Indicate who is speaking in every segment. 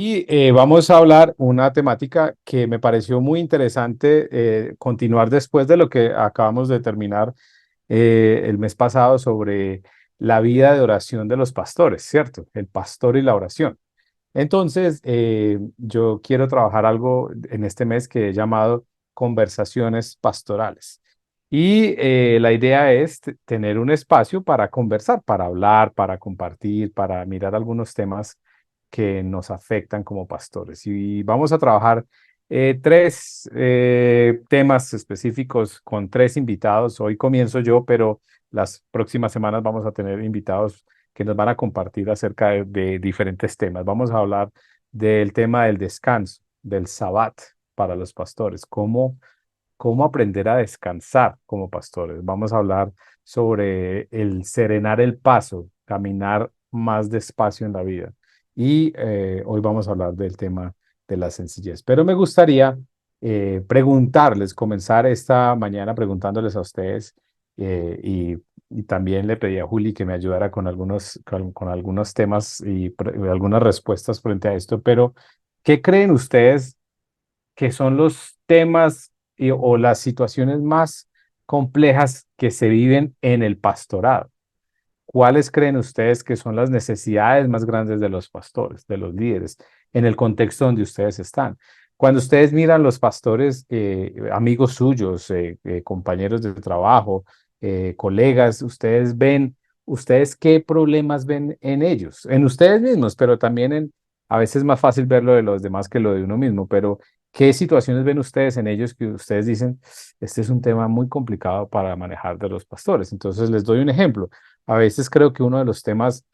Speaker 1: Y vamos a hablar una temática que me pareció muy interesante continuar después de lo que acabamos de terminar el mes pasado sobre la vida de oración de los pastores, ¿cierto? El pastor y la oración. Entonces, yo quiero trabajar algo en este mes que he llamado conversaciones pastorales. Y la idea es tener un espacio para conversar, para hablar, para compartir, para mirar algunos temas que nos afectan como pastores. Y vamos a trabajar tres temas específicos con tres invitados. Hoy comienzo yo, pero las próximas semanas vamos a tener invitados que nos van a compartir acerca de diferentes temas. Vamos a hablar del tema del descanso, del sabbat para los pastores, cómo aprender a descansar como pastores. Vamos a hablar sobre el serenar el paso, caminar más despacio en la vida. Y hoy vamos a hablar del tema de la sencillez. Pero me gustaría preguntarles, comenzar esta mañana preguntándoles a ustedes y también le pedí a Juli que me ayudara con con algunos temas y algunas respuestas frente a esto, pero ¿qué creen ustedes que son los temas o las situaciones más complejas que se viven en el pastorado? ¿Cuáles creen ustedes que son las necesidades más grandes de los pastores, de los líderes, en el contexto donde ustedes están? Cuando ustedes miran los pastores, amigos suyos, compañeros de trabajo, colegas, ustedes qué problemas ven en ellos, en ustedes mismos, pero también a veces es más fácil ver lo de los demás que lo de uno mismo, pero ¿qué situaciones ven ustedes en ellos que ustedes dicen, este es un tema muy complicado para manejar de los pastores? Entonces les doy un ejemplo. A veces creo que uno de los temas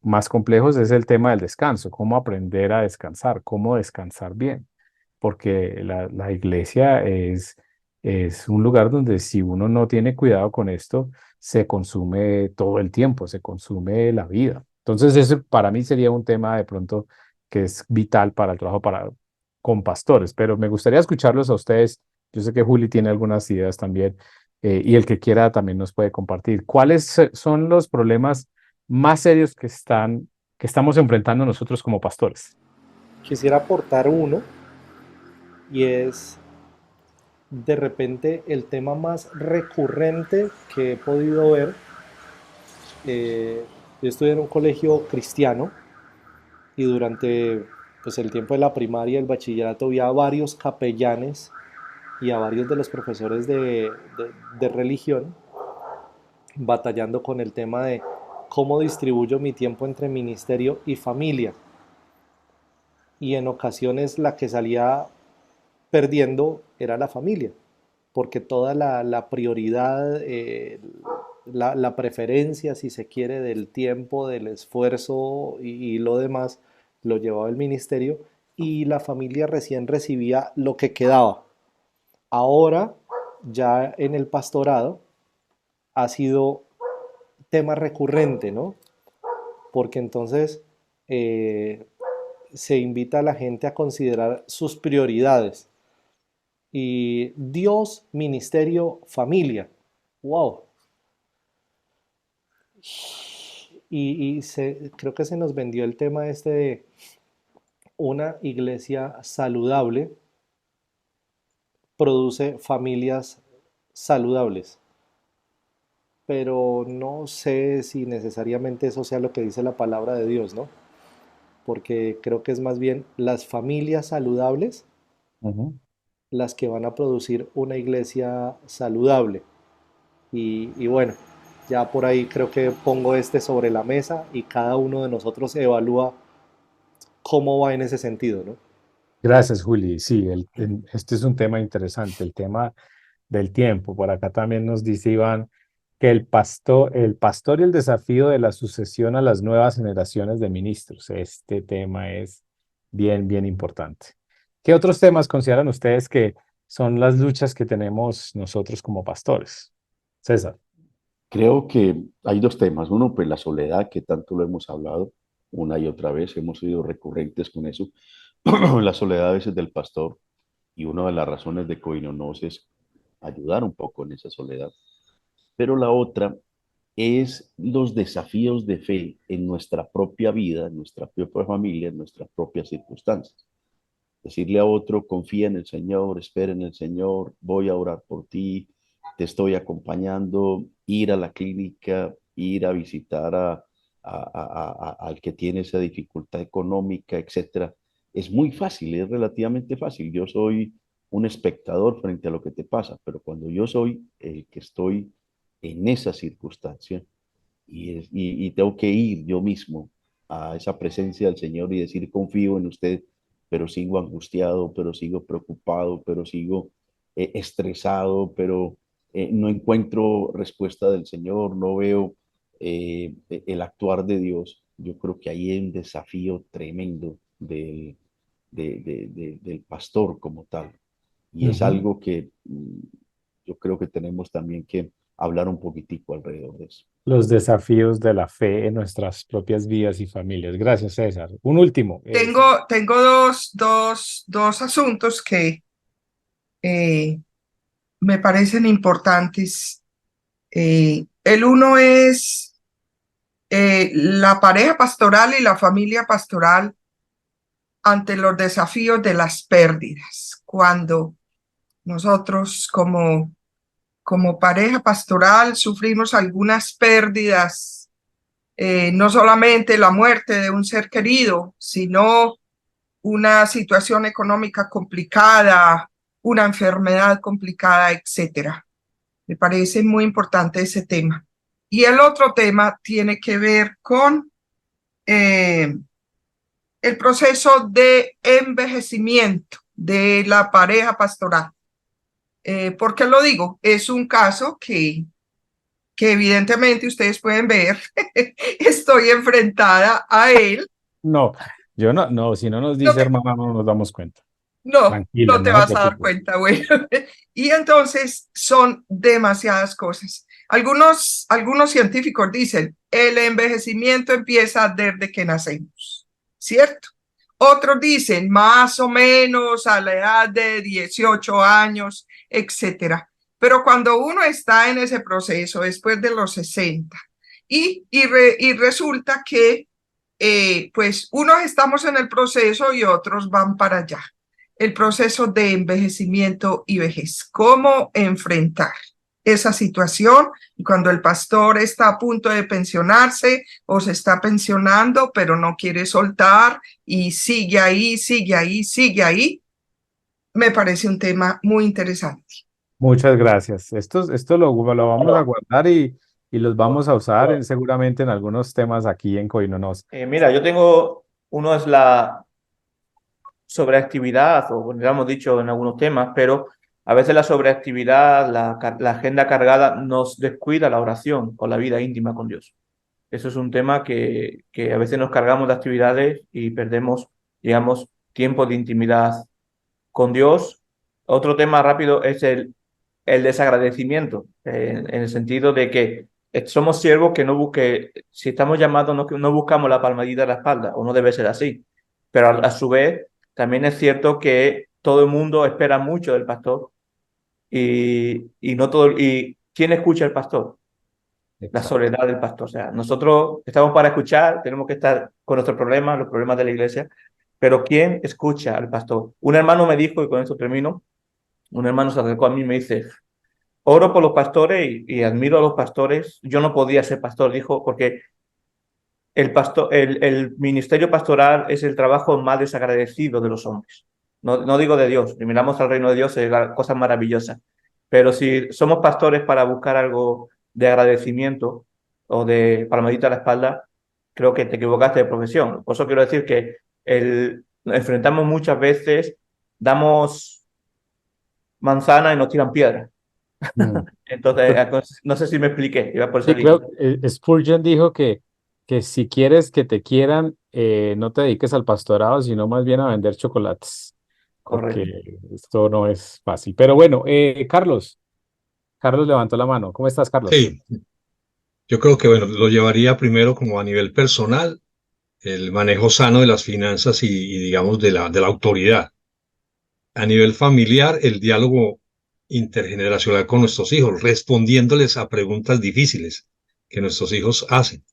Speaker 1: más complejos es el tema del descanso, cómo aprender a descansar, cómo descansar bien, porque la iglesia es un lugar donde si uno no tiene cuidado con esto, se consume todo el tiempo, se consume la vida. Entonces, ese para mí sería un tema de pronto que es vital para el trabajo con pastores, pero me gustaría escucharlos a ustedes. Yo sé que Juli tiene algunas ideas también y el que quiera también nos puede compartir. ¿Cuáles son los problemas más serios que estamos enfrentando nosotros como pastores?
Speaker 2: Quisiera aportar uno y es de repente el tema más recurrente que he podido ver. Yo estudié en un colegio cristiano y durante pues, el tiempo de la primaria y el bachillerato vi a varios capellanes y a varios de los profesores de religión batallando con el tema de cómo distribuyo mi tiempo entre ministerio y familia. Y en ocasiones la que salía perdiendo era la familia, porque toda la prioridad, la preferencia, si se quiere, del tiempo, del esfuerzo y lo demás, lo llevaba el ministerio y la familia recién recibía lo que quedaba. Ahora, ya en el pastorado, ha sido tema recurrente, ¿no? Porque entonces eh, se invita a la gente a considerar sus prioridades. Y Dios, ministerio, familia. Wow. Creo que se nos vendió el tema este de una iglesia saludable produce familias saludables. Pero no sé si necesariamente eso sea lo que dice la palabra de Dios, ¿no? Porque creo que es más bien las familias saludables
Speaker 1: Ujú.
Speaker 2: las que van a producir una iglesia saludable. Y bueno, ya por ahí creo que pongo este sobre la mesa y cada uno de nosotros evalúa cómo va en ese sentido, ¿no?
Speaker 1: Gracias, Juli. Sí, este es un tema interesante, el tema del tiempo. Por acá también nos dice Iván que el pastor y el desafío de la sucesión a las nuevas generaciones de ministros. Este tema es bien importante. ¿Qué otros temas consideran ustedes que son las luchas que tenemos nosotros como pastores? César.
Speaker 3: Creo que hay dos temas. Uno, pues la soledad, que tanto lo hemos hablado una y otra vez, hemos sido recurrentes con eso. La soledad a veces del pastor y una de las razones de Coinonos es ayudar un poco en esa soledad. Pero la otra es los desafíos de fe en nuestra propia vida, en nuestra propia familia, en nuestras propias circunstancias. Decirle a otro, confía en el Señor, espera en el Señor, voy a orar por ti, te estoy acompañando, ir a la clínica, ir a visitar al que tiene esa dificultad económica, etcétera. Es muy fácil, es relativamente fácil. Yo soy un espectador frente a lo que te pasa, pero cuando yo soy el que estoy en esa circunstancia y tengo que ir yo mismo a esa presencia del Señor y decir, confío en usted, pero sigo angustiado, pero sigo preocupado, pero sigo estresado, pero no encuentro respuesta del Señor, no veo el actuar de Dios. Yo creo que ahí hay un desafío tremendo del pastor como tal. Y es
Speaker 1: Ujú.
Speaker 3: algo que yo creo que tenemos también que hablar un poquitico alrededor de eso.
Speaker 1: Los desafíos de la fe en nuestras propias vidas y familias. Gracias, César. Un último.
Speaker 4: Tengo dos asuntos que eh, me parecen importantes. El uno es la pareja pastoral y la familia pastoral ante los desafíos de las pérdidas. Cuando nosotros como pareja pastoral sufrimos algunas pérdidas, no solamente la muerte de un ser querido, sino una situación económica complicada, una enfermedad complicada, etcétera. Me parece muy importante ese tema. Y el otro tema tiene que ver con eh, el proceso de envejecimiento de la pareja pastoral. ¿Por qué lo digo? Es un caso que evidentemente ustedes pueden ver, estoy enfrentada a él.
Speaker 1: No, yo no, no, si no nos
Speaker 4: No
Speaker 1: dice
Speaker 4: te,
Speaker 1: hermana, no nos damos cuenta.
Speaker 4: no,
Speaker 1: Tranquila,
Speaker 4: no te
Speaker 1: no se
Speaker 4: vas a dar
Speaker 1: preocupe.
Speaker 4: cuenta, bueno. Y entonces son demasiadas cosas. Algunos científicos dicen, el envejecimiento empieza desde que nacemos, ¿cierto? Otros dicen, más o menos a la edad de 18 años, etcétera. Pero cuando uno está en ese proceso, después de los 60, y resulta que pues unos estamos en el proceso y otros van para allá. El proceso de envejecimiento y vejez. ¿Cómo enfrentar esa situación? Y cuando el pastor está a punto de pensionarse o se está pensionando, pero no quiere soltar y sigue ahí, sigue ahí, sigue ahí, me parece un tema muy interesante.
Speaker 1: Muchas gracias. Esto lo vamos a guardar y los vamos a usar seguramente en algunos temas aquí en Coinonos.
Speaker 5: Mira, yo tengo, uno es la sobreactividad, o bueno, ya hemos dicho en algunos temas, pero a veces la sobreactividad, la agenda cargada nos descuida la oración o la vida íntima con Dios. Eso es un tema que a veces nos cargamos de actividades y perdemos, digamos, tiempo de intimidad con Dios. Otro tema rápido es el desagradecimiento, en el sentido de que somos siervos que no busque, si estamos llamados, no buscamos la palmadita de la espalda, o no debe ser así. Pero a su vez, también es cierto que todo el mundo espera mucho del pastor y no todo, y ¿quién escucha al pastor? La
Speaker 1: Exacto.
Speaker 5: soledad del pastor. O sea, nosotros estamos para escuchar, tenemos que estar con nuestros problemas, los problemas de la iglesia, pero ¿quién escucha al pastor? Un hermano me dijo, y con eso termino, un hermano se acercó a mí y me dice, oro por los pastores y admiro a los pastores. Yo no podía ser pastor, dijo, porque el ministerio pastoral es el trabajo más desagradecido de los hombres. No digo de Dios, si miramos al reino de Dios, es cosas maravillosas. Pero si somos pastores para buscar algo de agradecimiento o de palmadita a la espalda, creo que te equivocaste de profesión. Por eso quiero decir que enfrentamos muchas veces, damos manzana y nos tiran piedra.
Speaker 1: Mm.
Speaker 5: Entonces, no sé si me expliqué, iba por esa
Speaker 1: Sí,
Speaker 5: línea.
Speaker 1: creo Spurgeon dijo que si quieres que te quieran, no te dediques al pastorado, sino más bien a vender chocolates, porque
Speaker 5: Correcto.
Speaker 1: esto no es fácil. Pero bueno, Carlos levantó la mano. ¿Cómo estás, Carlos?
Speaker 6: Sí, yo creo que bueno, lo llevaría primero como a nivel personal, el manejo sano de las finanzas y digamos de la autoridad. A nivel familiar, el diálogo intergeneracional con nuestros hijos, respondiéndoles a preguntas difíciles. que nuestros hijos hacen,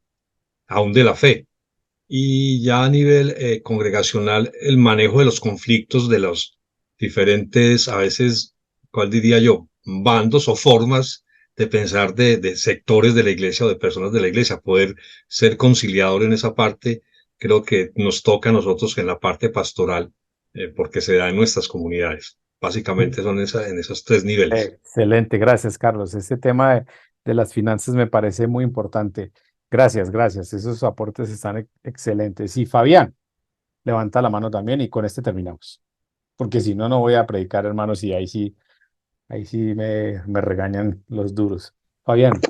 Speaker 6: aún de la fe. Y ya a nivel congregacional, el manejo de los conflictos de los diferentes, a veces, ¿cuál diría yo? Bandos o formas de pensar de sectores de la iglesia o de personas de la iglesia, poder ser conciliador en esa parte, creo que nos toca a nosotros en la parte pastoral, porque se da en nuestras comunidades. Básicamente son en esos tres niveles.
Speaker 1: Excelente, gracias, Carlos. Este tema de las finanzas me parece muy importante. Gracias, gracias. Esos aportes están excelentes. Y Fabián, levanta la mano también y con este terminamos. Porque si no, no voy a predicar, hermanos, y ahí sí me regañan los duros. Fabián,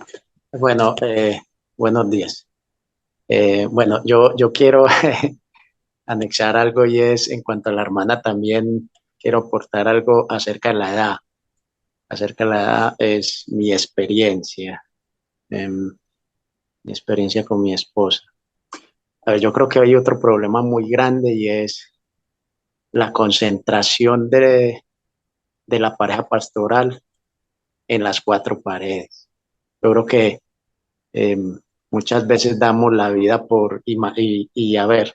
Speaker 7: Bueno, buenos días. Bueno, yo quiero anexar algo y es en cuanto a la hermana también quiero aportar algo acerca de la edad. Acerca de la edad es mi experiencia con mi esposa. A ver, yo creo que hay otro problema muy grande y es la concentración de la pareja pastoral en las cuatro paredes. Yo creo que eh, muchas veces damos la vida y a ver,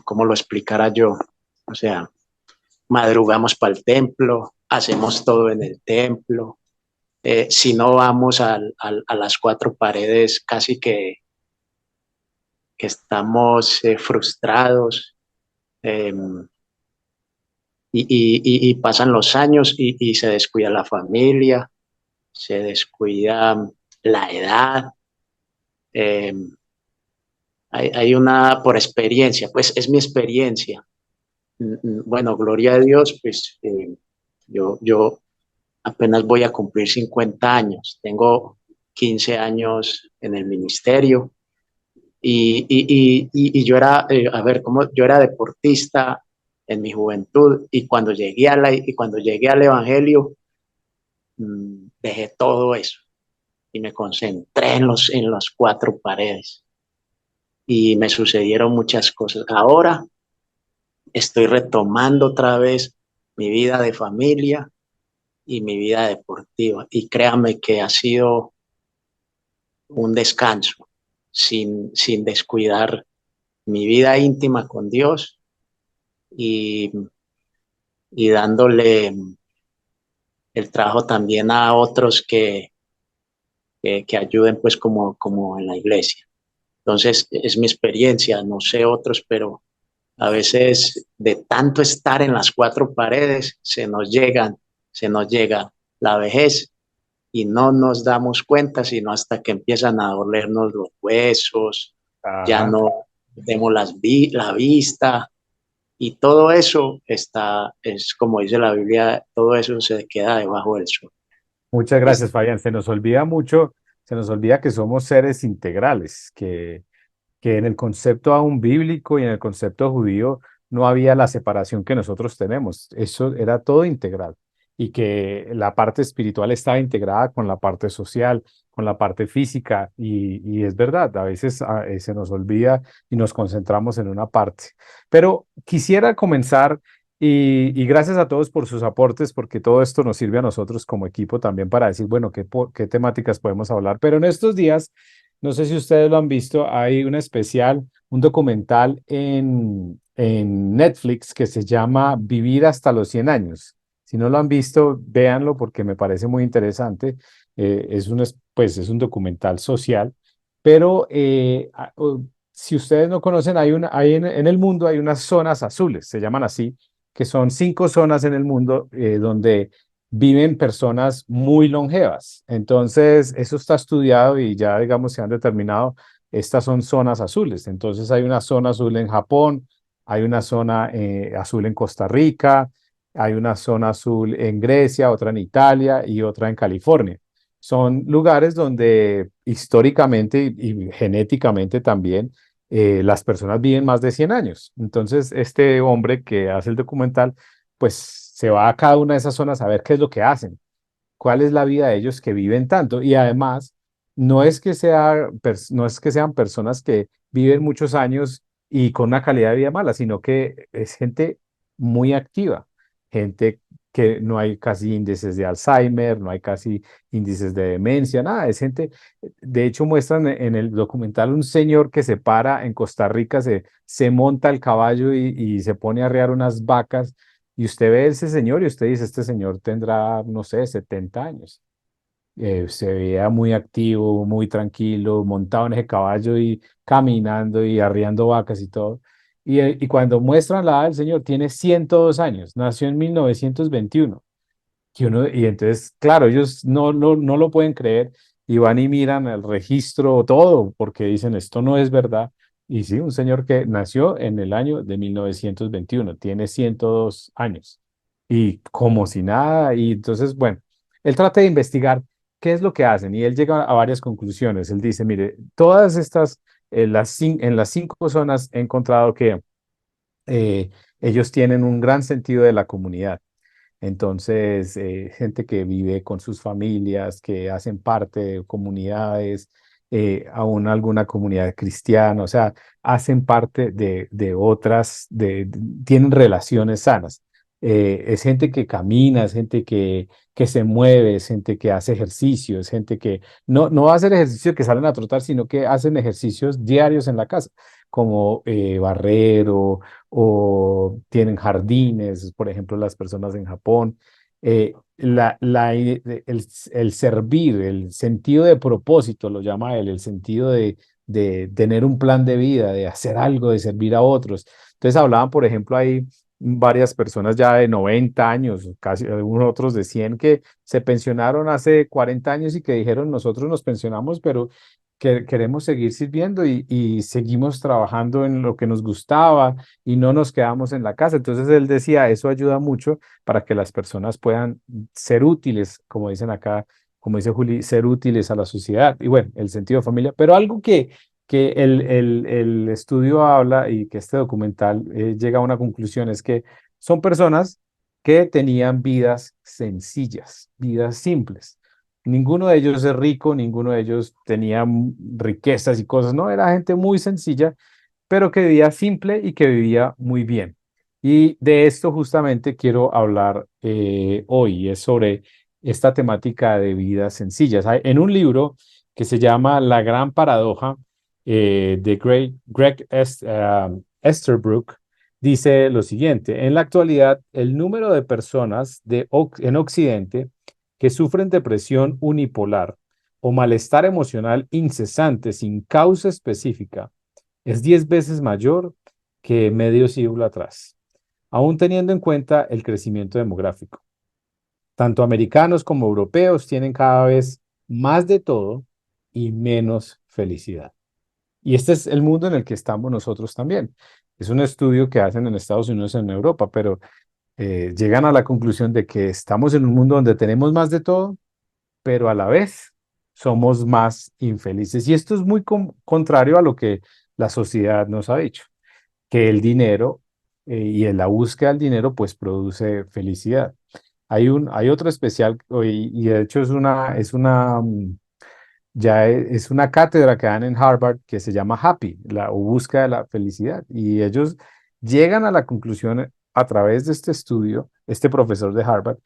Speaker 7: ¿cómo lo explicara yo? O sea, madrugamos para el templo, hacemos todo en el templo. Si no vamos a las cuatro paredes, casi que estamos frustrados. Eh, y pasan los años y se descuida la familia, se descuida la edad. Eh, hay una, por experiencia, pues es mi experiencia. Bueno, gloria a Dios, pues yo apenas voy a cumplir 50 años, tengo 15 años en el ministerio y yo era, a ver, como yo era deportista en mi juventud y cuando llegué al Evangelio, dejé todo eso y me concentré en las cuatro paredes y me sucedieron muchas cosas. Ahora estoy retomando otra vez mi vida de familia y mi vida deportiva. Y créame que ha sido un descanso sin descuidar mi vida íntima con Dios y, y dándole el trabajo también a otros que ayuden pues como en la iglesia. Entonces es mi experiencia, no sé otros, pero a veces de tanto estar en las cuatro paredes se nos llega la vejez y no nos damos cuenta sino hasta que empiezan a dolernos los huesos, ya
Speaker 1: ajá.
Speaker 7: no vemos la vista y todo eso es como dice la Biblia, todo eso se queda debajo del sol.
Speaker 1: Muchas
Speaker 7: Es,
Speaker 1: gracias, Fabián. Se nos olvida mucho, se nos olvida que somos seres integrales, que en el concepto aún bíblico y en el concepto judío no había la separación que nosotros tenemos. Eso era todo integral y que la parte espiritual estaba integrada con la parte social, con la parte física y es verdad, a veces se nos olvida y nos concentramos en una parte. Pero quisiera comenzar y gracias a todos por sus aportes, porque todo esto nos sirve a nosotros como equipo también para decir, bueno, qué temáticas podemos hablar. Pero en estos días no sé si ustedes lo han visto, hay un especial, un documental en Netflix que se llama Vivir hasta los 100 años. Si no lo han visto, véanlo porque me parece muy interesante. Pues es un documental social, pero si ustedes no conocen, hay en el mundo hay unas zonas azules, se llaman así, que son 5 zonas en el mundo donde viven personas muy longevas. Entonces, eso está estudiado y ya, digamos, se han determinado, estas son zonas azules. Entonces, hay una zona azul en Japón, hay una zona azul en Costa Rica, hay una zona azul en Grecia, otra en Italia y otra en California. Son lugares donde históricamente y genéticamente también las personas viven más de 100 años. Entonces, este hombre que hace el documental pues se va a cada una de esas zonas a ver qué es lo que hacen, cuál es la vida de ellos que viven tanto. Y además, no es que sean personas que viven muchos años y con una calidad de vida mala, sino que es gente muy activa, gente que no hay casi índices de Alzheimer, no hay casi índices de demencia, nada, es gente, de hecho muestran en el documental un señor que se para en Costa Rica, se monta el caballo y se pone a arrear unas vacas, y usted ve a ese señor y usted dice, este señor tendrá, no sé, 70 años. Se veía muy activo, muy tranquilo, montado en ese caballo y caminando y arriando vacas y todo. Y cuando muestran la edad del señor, tiene 102 años, nació en 1921. Y entonces, claro, ellos no lo pueden creer y van y miran el registro, todo, porque dicen, esto no es verdad. Y sí, un señor que nació en el año de 1921 tiene 102 años. Y como si nada, y entonces, bueno, él trata de investigar qué es lo que hacen y él llega a varias conclusiones. Él dice, mire, todas estas, en las 5 zonas he encontrado que eh, ellos tienen un gran sentido de la comunidad. Entonces, gente que vive con sus familias, que hacen parte de comunidades, aún alguna comunidad cristiana, o sea, hacen parte de otras, tienen relaciones sanas. Es gente que camina, es gente que se mueve, es gente que hace ejercicio, es gente que no va a hacer ejercicio que salen a trotar, sino que hacen ejercicios diarios en la casa, como barrer o tienen jardines, por ejemplo, las personas en Japón. El servir, el sentido de propósito, lo llama él, el sentido de tener un plan de vida, de hacer algo, de servir a otros. Entonces hablaban, por ejemplo, hay varias personas ya de 90 años, casi algunos otros de 100 que se pensionaron hace 40 años y que dijeron, nosotros nos pensionamos, pero que queremos seguir sirviendo y seguimos trabajando en lo que nos gustaba y no nos quedamos en la casa. Entonces él decía, eso ayuda mucho para que las personas puedan ser útiles, como dicen acá, como dice Juli, ser útiles a la sociedad. Y bueno, el sentido de familia. Pero algo que el estudio habla y que este documental llega a una conclusión es que son personas que tenían vidas sencillas, vidas simples. Ninguno de ellos es rico, ninguno de ellos tenía riquezas y cosas, no, era gente muy sencilla pero que vivía simple y que vivía muy bien. Y de esto justamente quiero hablar hoy, es sobre esta temática de vidas sencillas. En un libro que se llama La Gran Paradoja de Greg Esterbrook, dice lo siguiente, en la actualidad el número de personas en Occidente que sufren depresión unipolar o malestar emocional incesante sin causa específica es 10 veces mayor que medio siglo atrás, aún teniendo en cuenta el crecimiento demográfico. Tanto americanos como europeos tienen cada vez más de todo y menos felicidad. Y este es el mundo en el que estamos nosotros también. Es un estudio que hacen en Estados Unidos y en Europa, pero llegan a la conclusión de que estamos en un mundo donde tenemos más de todo, pero a la vez somos más infelices. Y esto es muy contrario a lo que la sociedad nos ha dicho, que el dinero y en la búsqueda del dinero pues produce felicidad. Hay otro especial y de hecho es una cátedra que dan en Harvard que se llama Happy, la o búsqueda de la felicidad. Y ellos llegan a la conclusión a través de este estudio, este profesor de Harvard,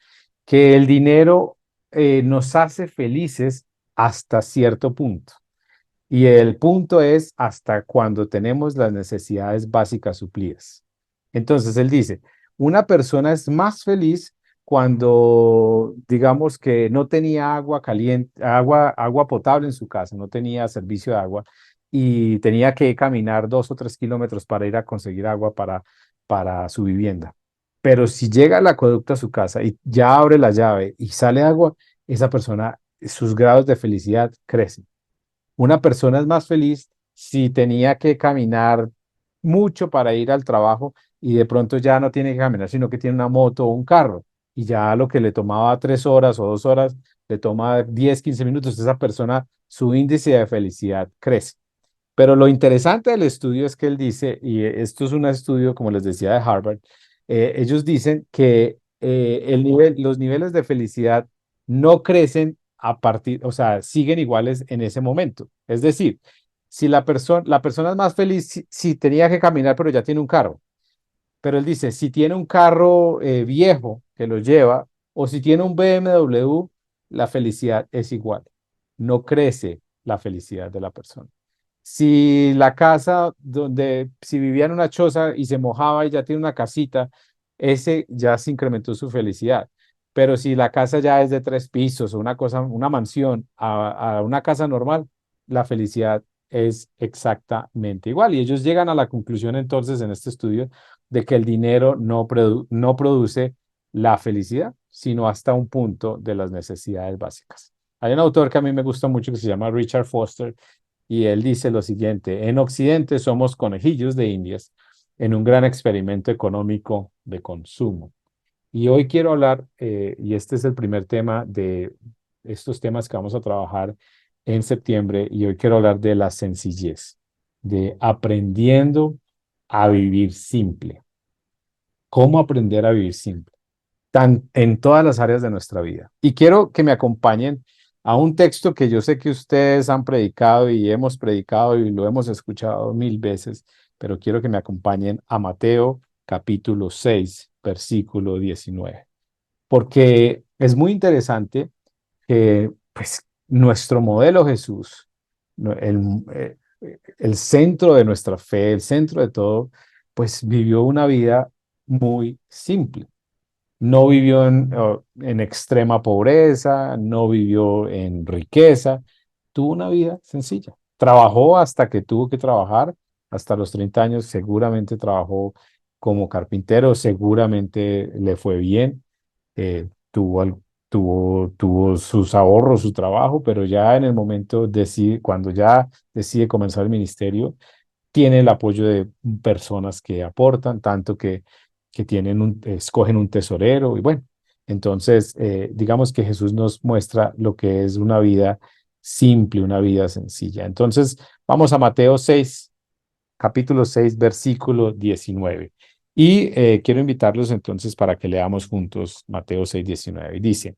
Speaker 1: que el dinero nos hace felices hasta cierto punto. Y el punto es hasta cuando tenemos las necesidades básicas suplidas. Entonces, él dice, una persona es más feliz cuando, digamos que no tenía agua caliente, agua potable en su casa, no tenía servicio de agua y tenía que caminar 2 o 3 kilómetros para ir a conseguir agua para su vivienda. Pero si llega el acueducto a su casa y ya abre la llave y sale agua, esa persona, sus grados de felicidad crecen. Una persona es más feliz si tenía que caminar mucho para ir al trabajo y de pronto ya no tiene que caminar, sino que tiene una moto o un carro y ya lo que le tomaba 3 horas o 2 horas, le toma 10, 15 minutos. Esa persona, su índice de felicidad crece. Pero lo interesante del estudio es que él dice, y esto es un estudio, como les decía, de Harvard, ellos dicen que los niveles de felicidad no crecen a partir, o sea, siguen iguales en ese momento. Es decir, si la persona es más feliz si tenía que caminar, pero ya tiene un carro, Pero él dice, si tiene un carro viejo que lo lleva, o si tiene un BMW, la felicidad es igual. No crece la felicidad de la persona. Si la casa si vivía en una choza y se mojaba y ya tiene una casita, ese ya se incrementó su felicidad. Pero si la casa ya es de 3 pisos o una cosa, una mansión a una casa normal, la felicidad es exactamente igual. Y ellos llegan a la conclusión entonces en este estudio de que el dinero no produce la felicidad, sino hasta un punto de las necesidades básicas. Hay un autor que a mí me gusta mucho que se llama Richard Foster y él dice lo siguiente: en Occidente somos conejillos de Indias en un gran experimento económico de consumo. Y hoy quiero hablar, y este es el primer tema de estos temas que vamos a trabajar en septiembre, y hoy quiero hablar de la sencillez, de aprendiendo a vivir simple. ¿Cómo aprender a vivir simple? En todas las áreas de nuestra vida. Y quiero que me acompañen a un texto que yo sé que ustedes han predicado y hemos predicado y lo hemos escuchado 1000 veces, pero quiero que me acompañen a Mateo capítulo 6, versículo 19, porque es muy interesante que pues, nuestro modelo Jesús, el centro de nuestra fe, el centro de todo, pues vivió una vida muy simple. No vivió en extrema pobreza, no vivió en riqueza, tuvo una vida sencilla. Trabajó hasta que tuvo que trabajar, hasta los 30 años seguramente trabajó como carpintero, seguramente le fue bien, tuvo sus ahorros, su trabajo, pero ya en el momento, cuando ya decide comenzar el ministerio, tiene el apoyo de personas que aportan, tanto que escogen un tesorero y bueno, entonces digamos que Jesús nos muestra lo que es una vida simple, una vida sencilla. Entonces vamos a Mateo 6, capítulo 6, versículo 19. Y quiero invitarlos entonces para que leamos juntos Mateo 6, 19. Y dice,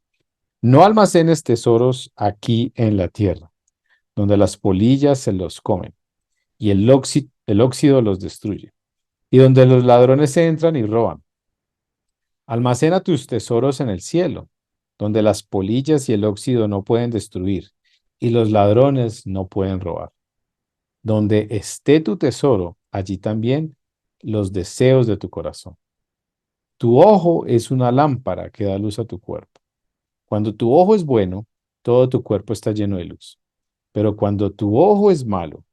Speaker 1: no almacenes tesoros aquí en la tierra, donde las polillas se los comen y el óxido los destruye, y donde los ladrones entran y roban. Almacena tus tesoros en el cielo, donde las polillas y el óxido no pueden destruir, y los ladrones no pueden robar. Donde esté tu tesoro, allí también los deseos de tu corazón. Tu ojo es una lámpara que da luz a tu cuerpo. Cuando tu ojo es bueno, todo tu cuerpo está lleno de luz. Pero cuando tu ojo es malo,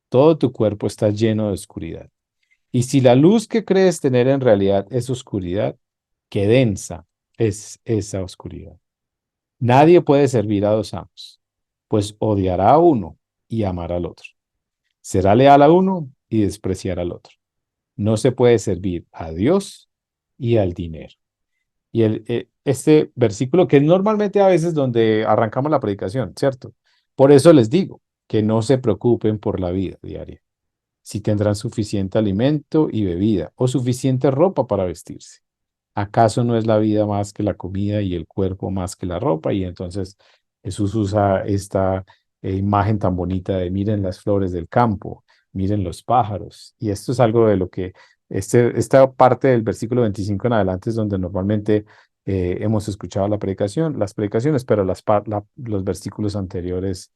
Speaker 1: todo tu cuerpo está lleno de oscuridad. Y si la luz que crees tener en realidad es oscuridad, qué densa es esa oscuridad. Nadie puede servir a dos amos, pues odiará a uno y amará al otro. Será leal a uno y despreciará al otro. No se puede servir a Dios y al dinero. Y este versículo que es normalmente a veces donde arrancamos la predicación, ¿cierto? Por eso les digo que no se preocupen por la vida diaria, si tendrán suficiente alimento y bebida o suficiente ropa para vestirse. ¿Acaso no es la vida más que la comida y el cuerpo más que la ropa? Y entonces Jesús usa esta imagen tan bonita de miren las flores del campo, miren los pájaros. Y esto es algo de lo que esta parte del versículo 25 en adelante es donde normalmente hemos escuchado las predicaciones, pero los versículos anteriores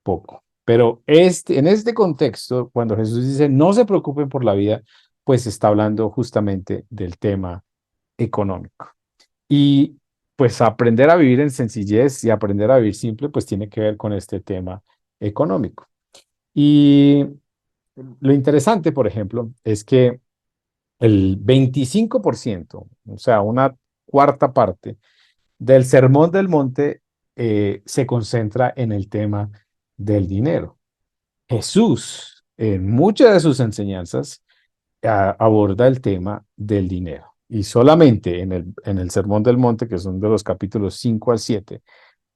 Speaker 1: poco. Pero en este contexto, cuando Jesús dice no se preocupen por la vida, pues está hablando justamente del tema económico. Y pues aprender a vivir en sencillez y aprender a vivir simple, pues tiene que ver con este tema económico. Y lo interesante, por ejemplo, es que el 25%, o sea, una cuarta parte del Sermón del Monte se concentra en el tema del dinero. Jesús, en muchas de sus enseñanzas, aborda el tema del dinero. Y solamente en el Sermón del Monte, que son de los capítulos 5 al 7,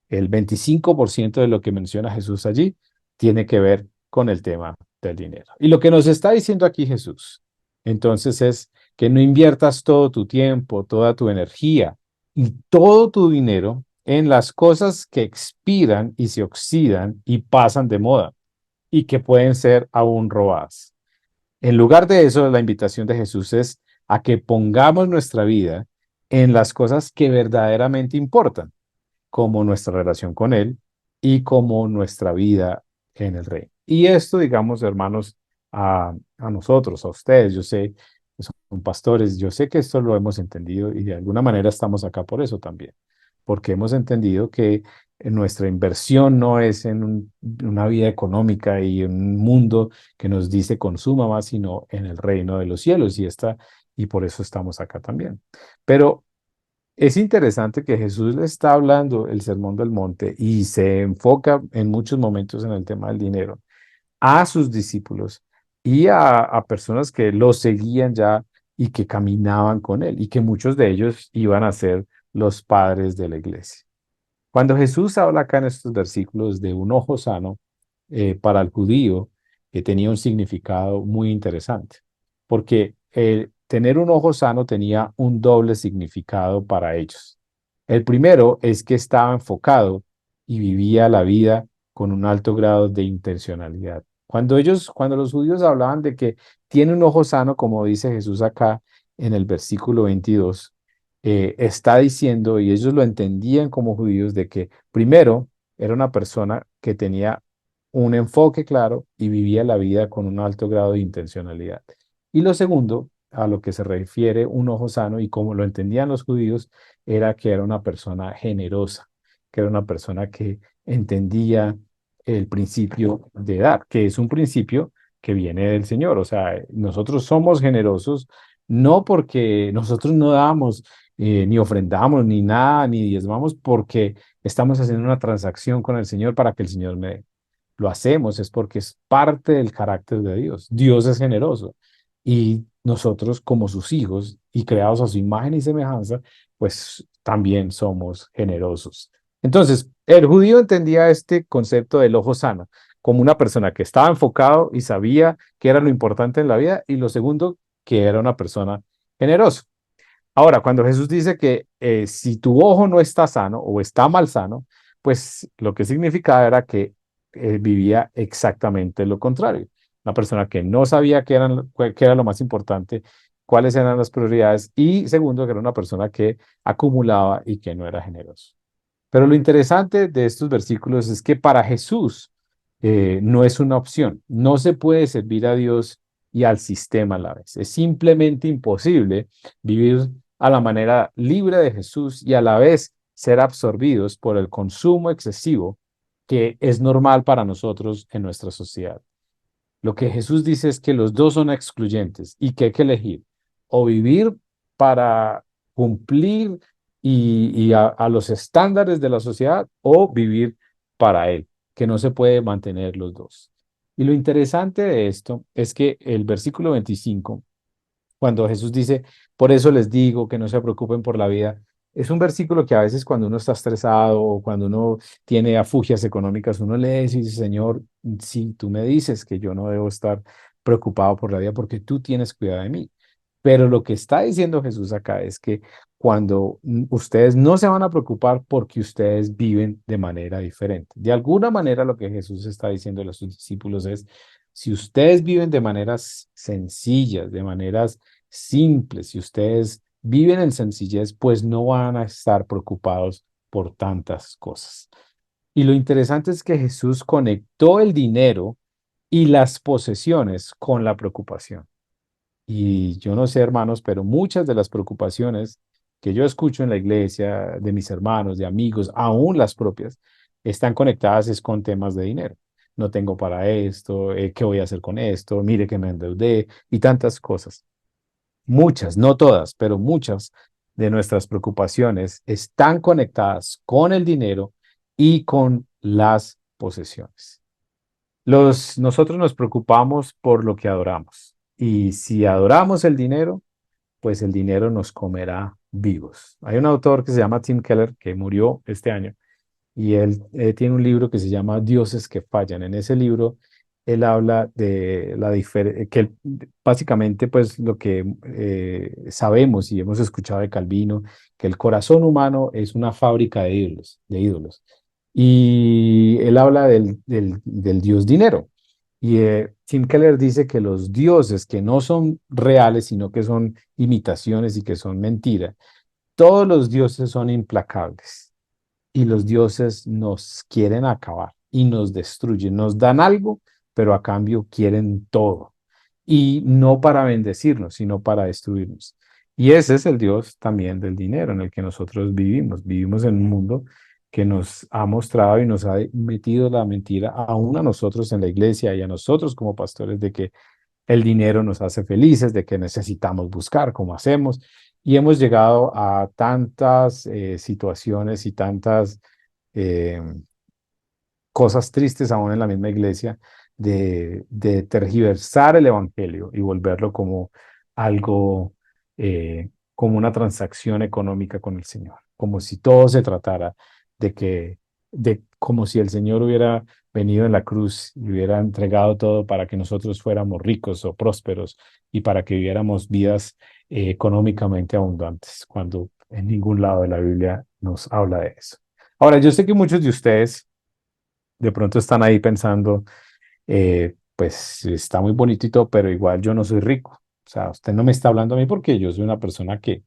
Speaker 1: el 25% de lo que menciona Jesús allí tiene que ver con el tema del dinero. Y lo que nos está diciendo aquí Jesús, entonces, es que no inviertas todo tu tiempo, toda tu energía y todo tu dinero en las cosas que expiran y se oxidan y pasan de moda y que pueden ser aún robadas. En lugar de eso, la invitación de Jesús es a que pongamos nuestra vida en las cosas que verdaderamente importan, como nuestra relación con Él y como nuestra vida en el reino. Y esto, digamos, hermanos, a nosotros, a ustedes, yo sé que son pastores, yo sé que esto lo hemos entendido y de alguna manera estamos acá por eso también, porque hemos entendido que nuestra inversión no es en una vida económica y en un mundo que nos dice consuma más, sino en el reino de los cielos y por eso estamos acá también. Pero es interesante que Jesús le está hablando el Sermón del Monte y se enfoca en muchos momentos en el tema del dinero a sus discípulos y a personas que lo seguían ya y que caminaban con él y que muchos de ellos iban a ser los padres de la iglesia. Cuando Jesús habla acá en estos versículos de un ojo sano, para el judío, tenía un significado muy interesante, porque tener un ojo sano tenía un doble significado para ellos. El primero es que estaba enfocado y vivía la vida con un alto grado de intencionalidad. Cuando los judíos hablaban de que tiene un ojo sano, como dice Jesús acá en el versículo 22, está diciendo, y ellos lo entendían como judíos, de que primero era una persona que tenía un enfoque claro y vivía la vida con un alto grado de intencionalidad. Y lo segundo, a lo que se refiere un ojo sano y como lo entendían los judíos, era que era una persona generosa, que era una persona que entendía el principio de dar, que es un principio que viene del Señor. O sea, nosotros somos generosos no porque nosotros no damos ni ofrendamos, ni nada, ni diezmamos, porque estamos haciendo una transacción con el Señor para que el Señor me dé. Lo hacemos es porque es parte del carácter de Dios. Dios es generoso y nosotros como sus hijos y creados a su imagen y semejanza, pues también somos generosos. Entonces, el judío entendía este concepto del ojo sano como una persona que estaba enfocado y sabía que era lo importante en la vida y lo segundo, que era una persona generosa. Ahora, cuando Jesús dice que si tu ojo no está sano o está mal sano, pues lo que significaba era que vivía exactamente lo contrario. Una persona que no sabía qué era lo más importante, cuáles eran las prioridades y segundo, que era una persona que acumulaba y que no era generoso. Pero lo interesante de estos versículos es que para Jesús no es una opción. No se puede servir a Dios y al sistema a la vez. Es simplemente imposible vivir a la manera libre de Jesús y a la vez ser absorbidos por el consumo excesivo que es normal para nosotros en nuestra sociedad. Lo que Jesús dice es que los dos son excluyentes y que hay que elegir o vivir para cumplir y a los estándares de la sociedad o vivir para Él, que no se puede mantener los dos. Y lo interesante de esto es que el versículo 25 cuando Jesús dice, por eso les digo que no se preocupen por la vida. Es un versículo que a veces cuando uno está estresado o cuando uno tiene afugias económicas, uno lee y dice, Señor, si tú me dices que yo no debo estar preocupado por la vida porque tú tienes cuidado de mí. Pero lo que está diciendo Jesús acá es que cuando ustedes no se van a preocupar porque ustedes viven de manera diferente. De alguna manera lo que Jesús está diciendo a sus discípulos es, si ustedes viven de maneras sencillas, de maneras simples, si ustedes viven en sencillez, pues no van a estar preocupados por tantas cosas. Y lo interesante es que Jesús conectó el dinero y las posesiones con la preocupación. Y yo no sé, hermanos, pero muchas de las preocupaciones que yo escucho en la iglesia, de mis hermanos, de amigos, aún las propias, están conectadas es con temas de dinero. No tengo para esto, ¿qué voy a hacer con esto? Mire que me endeudé y tantas cosas. Muchas, no todas, pero muchas de nuestras preocupaciones están conectadas con el dinero y con las posesiones. Nosotros nos preocupamos por lo que adoramos. Y si adoramos el dinero, pues el dinero nos comerá vivos. Hay un autor que se llama Tim Keller, que murió este año, y él tiene un libro que se llama Dioses que fallan. En ese libro, él habla de la diferencia, básicamente, pues lo que sabemos y hemos escuchado de Calvino, que el corazón humano es una fábrica de ídolos, de ídolos. Y él habla del Dios dinero. Y Tim Keller dice que los dioses que no son reales, sino que son imitaciones y que son mentira, todos los dioses son implacables y los dioses nos quieren acabar y nos destruyen, nos dan algo, pero a cambio quieren todo. Y no para bendecirnos, sino para destruirnos. Y ese es el Dios también del dinero en el que nosotros vivimos. Vivimos en un mundo que nos ha mostrado y nos ha metido la mentira, aún a nosotros en la iglesia y a nosotros como pastores, de que el dinero nos hace felices, de que necesitamos buscar como hacemos. Y hemos llegado a tantas situaciones y tantas eh, cosas tristes aún en la misma iglesia de tergiversar el evangelio y volverlo como algo, como una transacción económica con el Señor, como si todo se tratara de que, como si el Señor hubiera venido en la cruz y hubiera entregado todo para que nosotros fuéramos ricos o prósperos y para que viviéramos vidas económicamente abundantes, cuando en ningún lado de la Biblia nos habla de eso. Ahora, yo sé que muchos de ustedes de pronto están ahí pensando, pues está muy bonito y todo, pero igual yo no soy rico. O sea, usted no me está hablando a mí porque yo soy una persona que,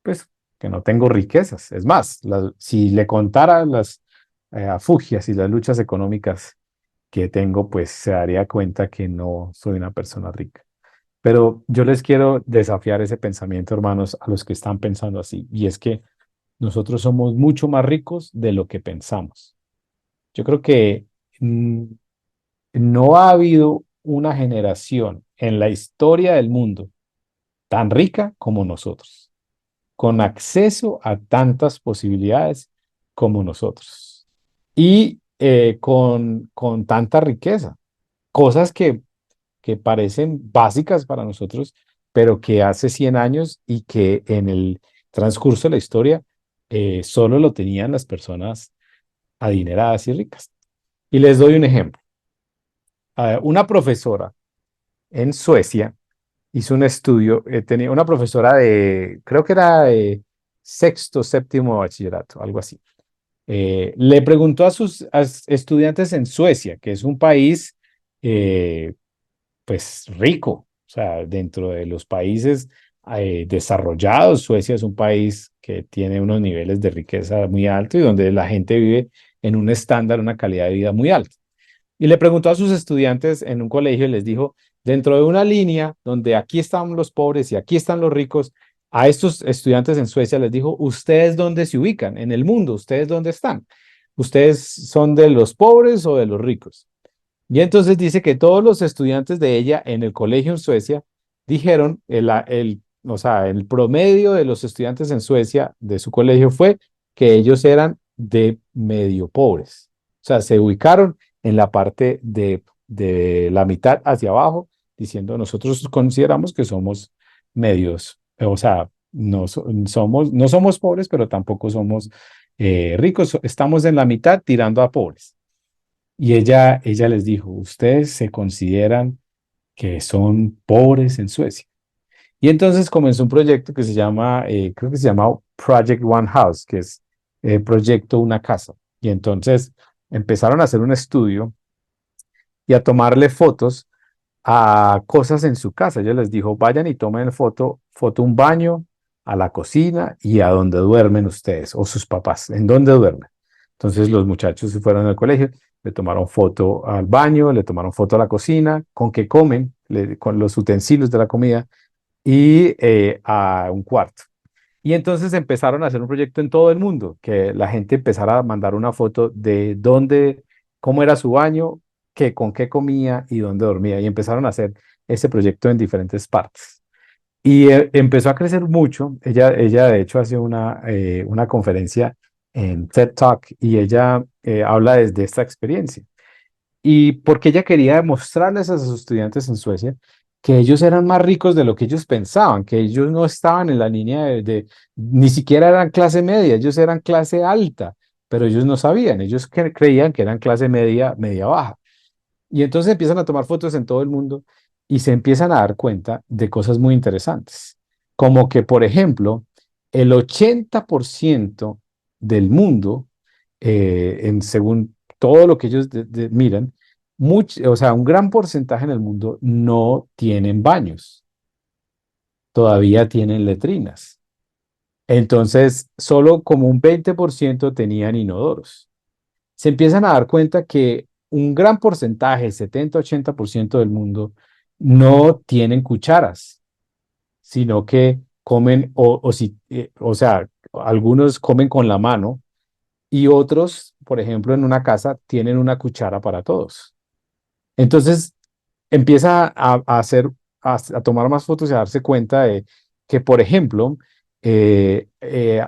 Speaker 1: pues, que no tengo riquezas. Es más, si le contara las afugias y las luchas económicas que tengo, pues se daría cuenta que no soy una persona rica. Pero yo les quiero desafiar ese pensamiento, hermanos, a los que están pensando así. Y es que nosotros somos mucho más ricos de lo que pensamos. Yo creo que mm, no ha habido una generación en la historia del mundo tan rica como nosotros, con acceso a tantas posibilidades como nosotros y con tanta riqueza, cosas que parecen básicas para nosotros, pero que hace 100 años y que en el transcurso de la historia solo lo tenían las personas adineradas y ricas. Y les doy un ejemplo. Una profesora en Suecia hizo un estudio, tenía una profesora de, creo que era de sexto, séptimo bachillerato, algo así. Le preguntó a sus estudiantes en Suecia, que es un país eh, pues rico, o sea, dentro de los países desarrollados, Suecia es un país que tiene unos niveles de riqueza muy altos y donde la gente vive en un estándar, una calidad de vida muy alta. Y le preguntó a sus estudiantes en un colegio y les dijo, dentro de una línea donde aquí están los pobres y aquí están los ricos, a estos estudiantes en Suecia les dijo, ¿ustedes dónde se ubican en el mundo? ¿Ustedes dónde están? ¿Ustedes son de los pobres o de los ricos? Y entonces dice que todos los estudiantes de ella en el colegio en Suecia dijeron, o sea, el promedio de los estudiantes en Suecia de su colegio fue que ellos eran de medio pobres. O sea, se ubicaron en la parte de la mitad hacia abajo, diciendo nosotros consideramos que somos medios, o sea, no somos pobres, pero tampoco somos ricos, estamos en la mitad tirando a pobres. Y ella les dijo, ustedes se consideran que son pobres en Suecia. Y entonces comenzó un proyecto que se llama, creo que se llama Project One House, que es Proyecto Una Casa. Y entonces empezaron a hacer un estudio y a tomarle fotos a cosas en su casa. Ella les dijo, vayan y tomen foto un baño, a la cocina y a donde duermen ustedes o sus papás, en dónde duermen. Entonces los muchachos se fueron al colegio, le tomaron foto al baño, le tomaron foto a la cocina, con qué comen, con los utensilios de la comida y a un cuarto. Y entonces empezaron a hacer un proyecto en todo el mundo, que la gente empezara a mandar una foto de dónde, cómo era su baño, con qué comía y dónde dormía. Y empezaron a hacer ese proyecto en diferentes partes. Y empezó a crecer mucho. Ella de hecho hace una conferencia en TED Talk y ella habla desde esta experiencia. Y porque ella quería demostrarles a sus estudiantes en Suecia que ellos eran más ricos de lo que ellos pensaban, que ellos no estaban en la línea ni siquiera eran clase media, ellos eran clase alta, pero ellos no sabían, ellos creían que eran clase media, media baja. Y entonces empiezan a tomar fotos en todo el mundo y se empiezan a dar cuenta de cosas muy interesantes, como que, por ejemplo, el 80% del mundo, según todo lo que ellos miran, o sea, un gran porcentaje en el mundo no tienen baños, todavía tienen letrinas. Entonces, solo como un 20% tenían inodoros. Se empiezan a dar cuenta que un gran porcentaje, el 70-80% del mundo, no tienen cucharas, sino que comen, o sea, algunos comen con la mano y otros, por ejemplo, en una casa, tienen una cuchara para todos. Entonces, empieza a hacer, a tomar más fotos y a darse cuenta de que, por ejemplo, eh, eh,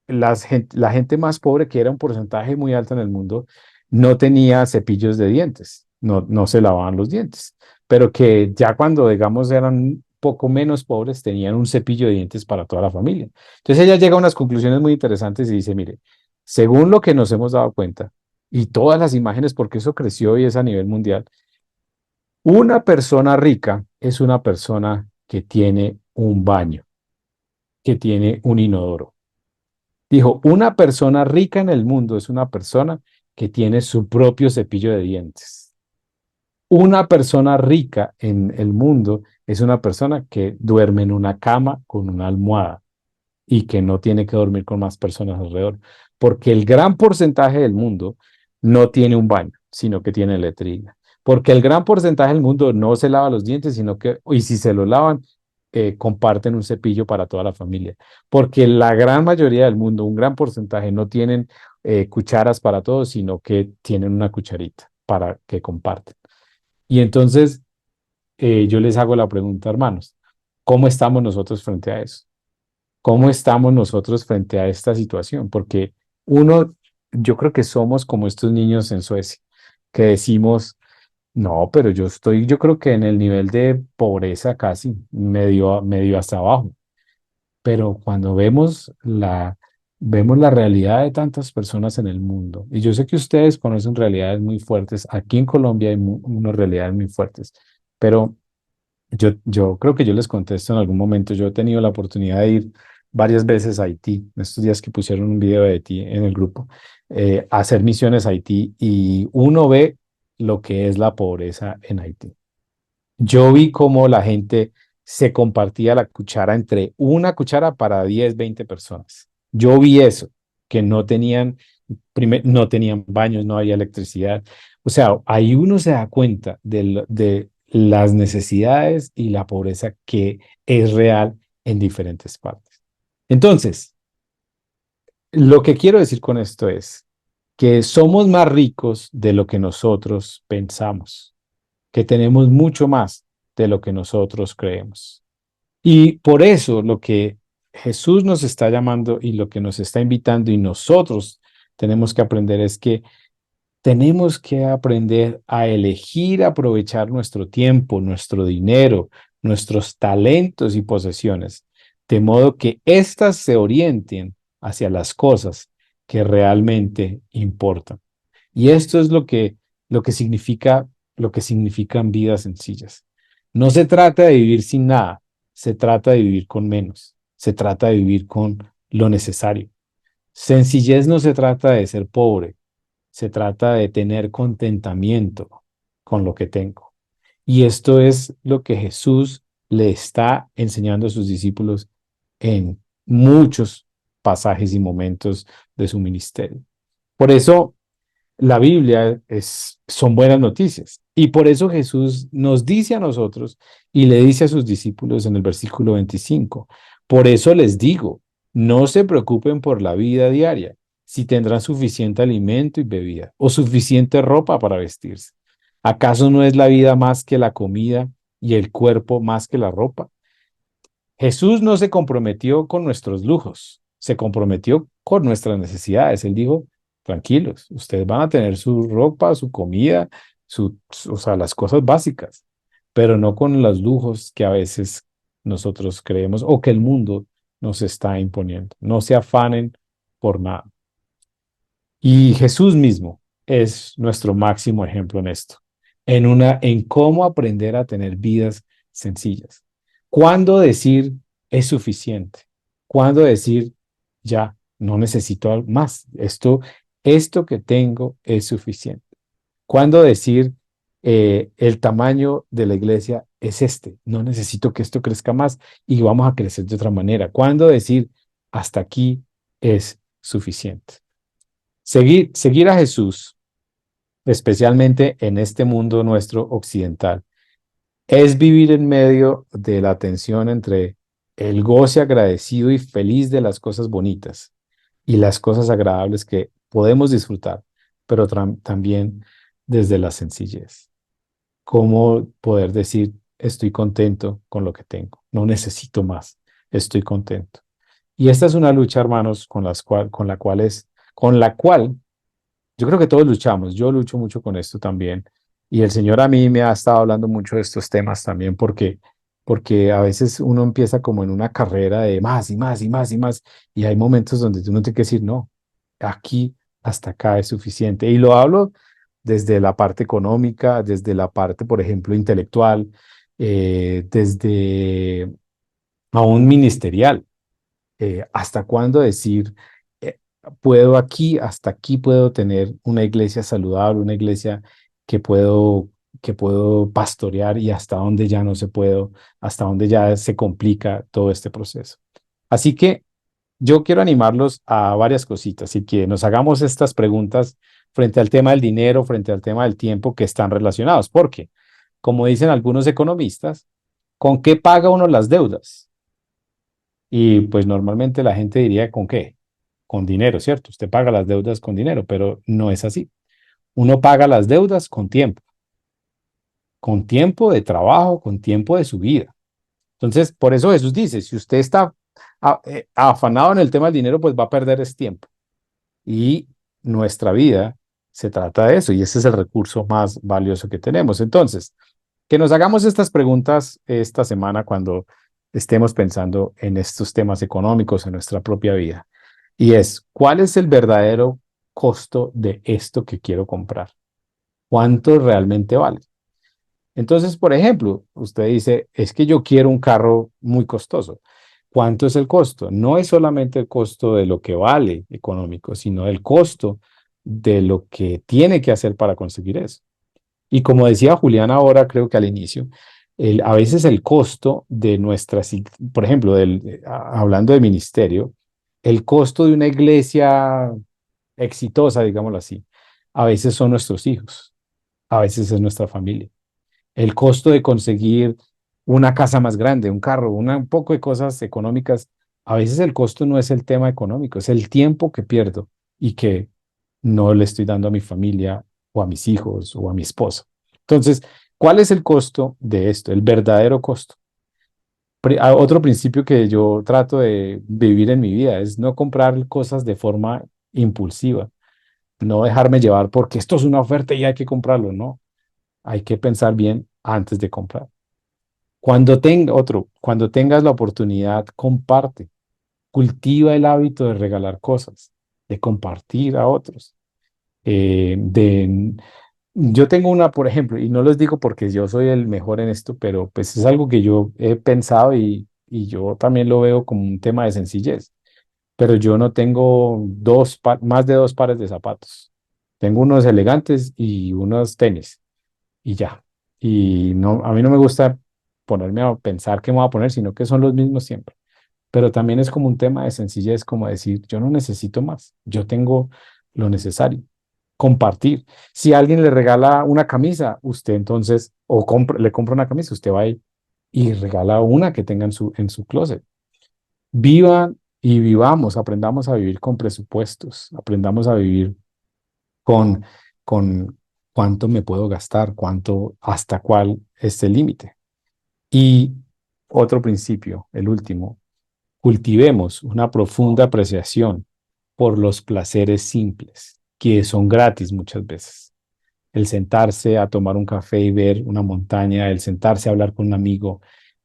Speaker 1: la gente más pobre, que era un porcentaje muy alto en el mundo, no tenía cepillos de dientes, no se lavaban los dientes, pero que ya cuando, digamos, eran un poco menos pobres, tenían un cepillo de dientes para toda la familia. Entonces ella llega a unas conclusiones muy interesantes y dice, mire, según lo que nos hemos dado cuenta, y todas las imágenes, porque eso creció y es a nivel mundial, una persona rica es una persona que tiene un baño, que tiene un inodoro. Dijo, una persona rica en el mundo es una persona que tiene su propio cepillo de dientes. Una persona rica en el mundo es una persona que duerme en una cama con una almohada y que no tiene que dormir con más personas alrededor, porque el gran porcentaje del mundo no tiene un baño, sino que tiene letrina. Porque el gran porcentaje del mundo no se lava los dientes, sino que, y si se lo lavan, comparten un cepillo para toda la familia. Porque la gran mayoría del mundo, un gran porcentaje, no tienen cucharas para todos, sino que tienen una cucharita para que comparten. Y entonces yo les hago la pregunta, hermanos, ¿cómo estamos nosotros frente a eso? ¿Cómo estamos nosotros frente a esta situación? Porque uno, yo creo que somos como estos niños en Suecia, que decimos, no, pero yo creo que en el nivel de pobreza casi, medio hasta abajo. Pero cuando vemos la realidad de tantas personas en el mundo, y yo sé que ustedes conocen realidades muy fuertes, aquí en Colombia hay unas realidades muy fuertes, pero yo creo que yo les contesto en algún momento. Yo he tenido la oportunidad de ir varias veces a Haití, en estos días que pusieron un video de Haití en el grupo, a hacer misiones a Haití y uno ve lo que es la pobreza en Haití. Yo vi cómo la gente se compartía la cuchara entre una cuchara para 10, 20 personas. Yo vi eso, que no tenían baños, no había electricidad. O sea, ahí uno se da cuenta de las necesidades y la pobreza que es real en diferentes partes. Entonces, lo que quiero decir con esto es que somos más ricos de lo que nosotros pensamos, que tenemos mucho más de lo que nosotros creemos. Y por eso lo que Jesús nos está llamando y lo que nos está invitando y nosotros tenemos que aprender es que tenemos que aprender a elegir aprovechar nuestro tiempo, nuestro dinero, nuestros talentos y posesiones, de modo que éstas se orienten hacia las cosas que realmente importan. Y esto es lo que significa, lo que significan vidas sencillas. No se trata de vivir sin nada, se trata de vivir con menos, se trata de vivir con lo necesario. Sencillez no se trata de ser pobre, se trata de tener contentamiento con lo que tengo. Y esto es lo que Jesús le está enseñando a sus discípulos en muchos pasajes y momentos de su ministerio. Por eso la Biblia son buenas noticias. Y por eso Jesús nos dice a nosotros y le dice a sus discípulos en el versículo 25, por eso les digo, no se preocupen por la vida diaria, si tendrán suficiente alimento y bebida o suficiente ropa para vestirse. ¿Acaso no es la vida más que la comida y el cuerpo más que la ropa? Jesús no se comprometió con nuestros lujos, se comprometió con nuestras necesidades. Él dijo, tranquilos, ustedes van a tener su ropa, su comida, o sea, las cosas básicas, pero no con los lujos que a veces nosotros creemos o que el mundo nos está imponiendo. No se afanen por nada. Y Jesús mismo es nuestro máximo ejemplo en esto, en cómo aprender a tener vidas sencillas. ¿Cuándo decir es suficiente? ¿Cuándo decir ya no necesito más? Esto que tengo es suficiente. ¿Cuándo decir el tamaño de la iglesia es este, no necesito que esto crezca más y vamos a crecer de otra manera. ¿Cuándo decir hasta aquí es suficiente? Seguir a Jesús, especialmente en este mundo nuestro occidental, es vivir en medio de la tensión entre el goce agradecido y feliz de las cosas bonitas y las cosas agradables que podemos disfrutar, pero también desde la sencillez. Cómo poder decir, estoy contento con lo que tengo, no necesito más, estoy contento. Y esta es una lucha, hermanos, con la cual yo creo que todos luchamos. Yo lucho mucho con esto también. Y el Señor a mí me ha estado hablando mucho de estos temas también porque a veces uno empieza como en una carrera de más y más y más y más. Y hay momentos donde uno tiene que decir, no, aquí hasta acá es suficiente. Y lo hablo desde la parte económica, desde la parte, por ejemplo, intelectual, desde aún ministerial. ¿Hasta cuándo decir, eh, puedo aquí, hasta aquí puedo tener una iglesia saludable, una iglesia que puedo, que puedo pastorear y hasta dónde ya no se puedo, hasta dónde ya se complica todo este proceso? Así que yo quiero animarlos a varias cositas y que nos hagamos estas preguntas frente al tema del dinero, frente al tema del tiempo que están relacionados, porque, como dicen algunos economistas, ¿con qué paga uno las deudas? Y pues normalmente la gente diría, ¿con qué? Con dinero, ¿cierto? Usted paga las deudas con dinero, pero no es así. Uno paga las deudas con tiempo de trabajo, con tiempo de su vida. Entonces, por eso Jesús dice, si usted está afanado en el tema del dinero, pues va a perder ese tiempo. Y nuestra vida se trata de eso, y ese es el recurso más valioso que tenemos. Entonces, que nos hagamos estas preguntas esta semana cuando estemos pensando en estos temas económicos en nuestra propia vida. Y es, ¿cuál es el verdadero costo de esto que quiero comprar? ¿Cuánto realmente vale? Entonces, por ejemplo, usted dice, es que yo quiero un carro muy costoso. ¿Cuánto es el costo? No es solamente el costo de lo que vale económico, sino el costo de lo que tiene que hacer para conseguir eso. Y como decía Julián ahora, creo que al inicio, a veces el costo de nuestras, por ejemplo, hablando de ministerio, el costo de una iglesia exitosa, digámoslo así, a veces son nuestros hijos, a veces es nuestra familia. El costo de conseguir una casa más grande, un carro, un poco de cosas económicas, a veces el costo no es el tema económico, es el tiempo que pierdo y que no le estoy dando a mi familia o a mis hijos o a mi esposa. Entonces, ¿cuál es el costo de esto? El verdadero costo. Otro principio que yo trato de vivir en mi vida es no comprar cosas de forma impulsiva, no dejarme llevar porque esto es una oferta y hay que comprarlo, no. Hay que pensar bien antes de comprar. Cuando tengas la oportunidad, comparte. Cultiva el hábito de regalar cosas, de compartir a otros. Eh, de, yo tengo una, por ejemplo, y no les digo porque yo soy el mejor en esto, pero pues es algo que yo he pensado y yo también lo veo como un tema de sencillez. Pero yo no tengo más de dos pares de zapatos. Tengo unos elegantes y unos tenis y ya. Y no, a mí no me gusta ponerme a pensar qué me voy a poner, sino que son los mismos siempre. Pero también es como un tema de sencillez, como decir, yo no necesito más, yo tengo lo necesario. Compartir. Si alguien le regala una camisa, usted entonces, le compra una camisa, usted va y regala una que tenga en su closet. Vivan y vivamos, aprendamos a vivir con presupuestos, aprendamos a vivir con, con cuánto me puedo gastar, cuánto, hasta cuál es el límite. Y otro principio, el último, cultivemos una profunda apreciación por los placeres simples, que son gratis muchas veces. El sentarse a tomar un café y ver una montaña, el sentarse a hablar con un amigo,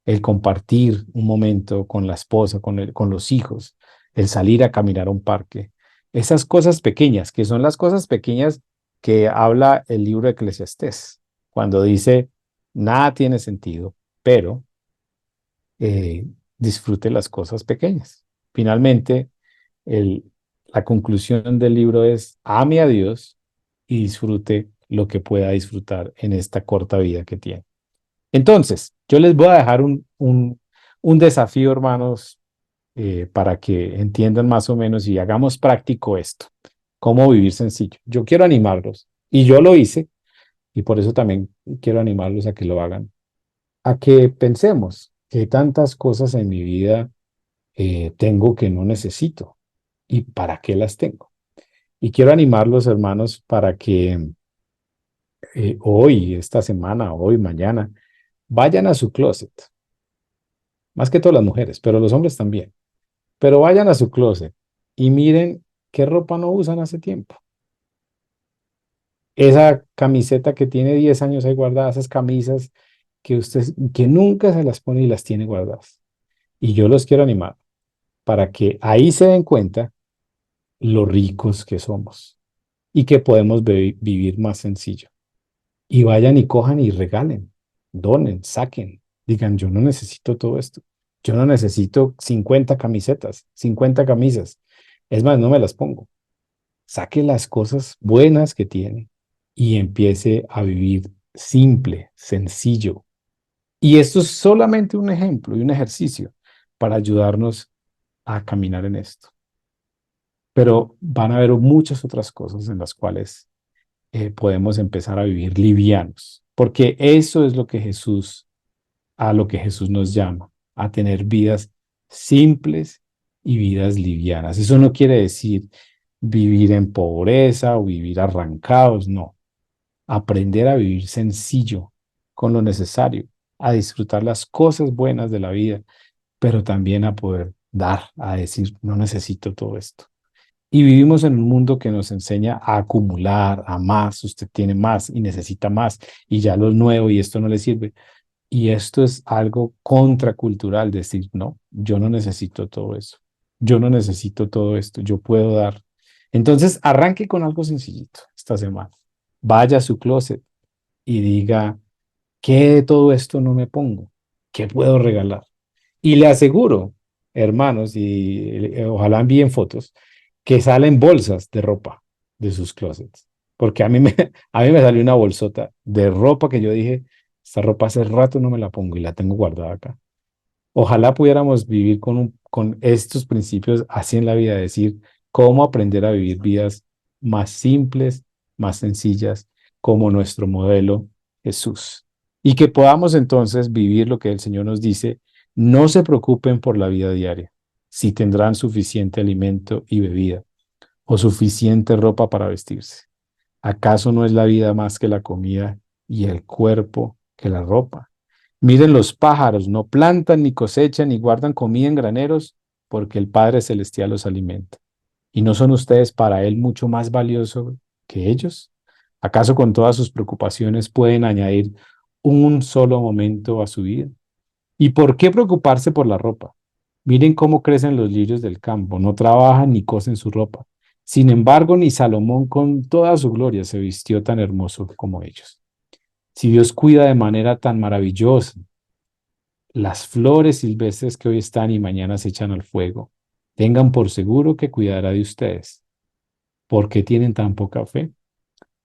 Speaker 1: el compartir un momento con la esposa, con los hijos, el salir a caminar a un parque. Esas cosas pequeñas, que son las cosas pequeñas que habla el libro de Eclesiastés, cuando dice, nada tiene sentido, pero eh, disfrute las cosas pequeñas. Finalmente, la conclusión del libro es, ame a Dios y disfrute lo que pueda disfrutar en esta corta vida que tiene. Entonces, yo les voy a dejar un desafío, hermanos, para que entiendan más o menos y hagamos práctico esto, cómo vivir sencillo. Yo quiero animarlos, y yo lo hice, y por eso también quiero animarlos a que lo hagan, a que pensemos que tantas cosas en mi vida tengo que no necesito, y para qué las tengo. Y quiero animarlos, hermanos, para que hoy, esta semana, hoy, mañana, vayan a su closet, más que todas las mujeres, pero los hombres también. Pero vayan a su closet y miren qué ropa no usan hace tiempo. Esa camiseta que tiene 10 años ahí guardada, esas camisas que nunca se las pone y las tiene guardadas. Y yo los quiero animar para que ahí se den cuenta lo ricos que somos y que podemos vivir más sencillo. Y vayan y cojan y regalen, donen, saquen, digan, yo no necesito todo esto. Yo no necesito 50 camisetas, 50 camisas. Es más, no me las pongo. Saque las cosas buenas que tiene y empiece a vivir simple, sencillo. Y esto es solamente un ejemplo y un ejercicio para ayudarnos a caminar en esto. Pero van a haber muchas otras cosas en las cuales podemos empezar a vivir livianos, porque eso es a lo que Jesús nos llama, a tener vidas simples y vidas livianas. Eso no quiere decir vivir en pobreza o vivir arrancados, no. Aprender a vivir sencillo, con lo necesario, a disfrutar las cosas buenas de la vida, pero también a poder dar, a decir, no necesito todo esto. Y vivimos en un mundo que nos enseña a acumular, a más, usted tiene más y necesita más, y ya lo nuevo y esto no le sirve. Y esto es algo contracultural, decir, no, yo no necesito todo eso. Yo no necesito todo esto, yo puedo dar. Entonces, arranque con algo sencillito esta semana. Vaya a su closet y diga, ¿qué de todo esto no me pongo? ¿Qué puedo regalar? Y le aseguro, hermanos, y ojalá envíen fotos, que salen bolsas de ropa de sus closets. Porque a mí me salió una bolsota de ropa que yo dije, esta ropa hace rato no me la pongo y la tengo guardada acá. Ojalá pudiéramos vivir con estos principios así en la vida, decir cómo aprender a vivir vidas más simples, más sencillas, como nuestro modelo Jesús. Y que podamos entonces vivir lo que el Señor nos dice, no se preocupen por la vida diaria, si tendrán suficiente alimento y bebida, o suficiente ropa para vestirse. ¿Acaso no es la vida más que la comida y el cuerpo que la ropa? Miren los pájaros, no plantan ni cosechan ni guardan comida en graneros, porque el Padre Celestial los alimenta. ¿Y no son ustedes para Él mucho más valiosos que ellos? ¿Acaso con todas sus preocupaciones pueden añadir un solo momento a su vida? ¿Y por qué preocuparse por la ropa? Miren cómo crecen los lirios del campo, no trabajan ni cosen su ropa. Sin embargo, ni Salomón con toda su gloria se vistió tan hermoso como ellos. Si Dios cuida de manera tan maravillosa las flores silvestres que hoy están y mañana se echan al fuego, tengan por seguro que cuidará de ustedes. ¿Por qué tienen tan poca fe?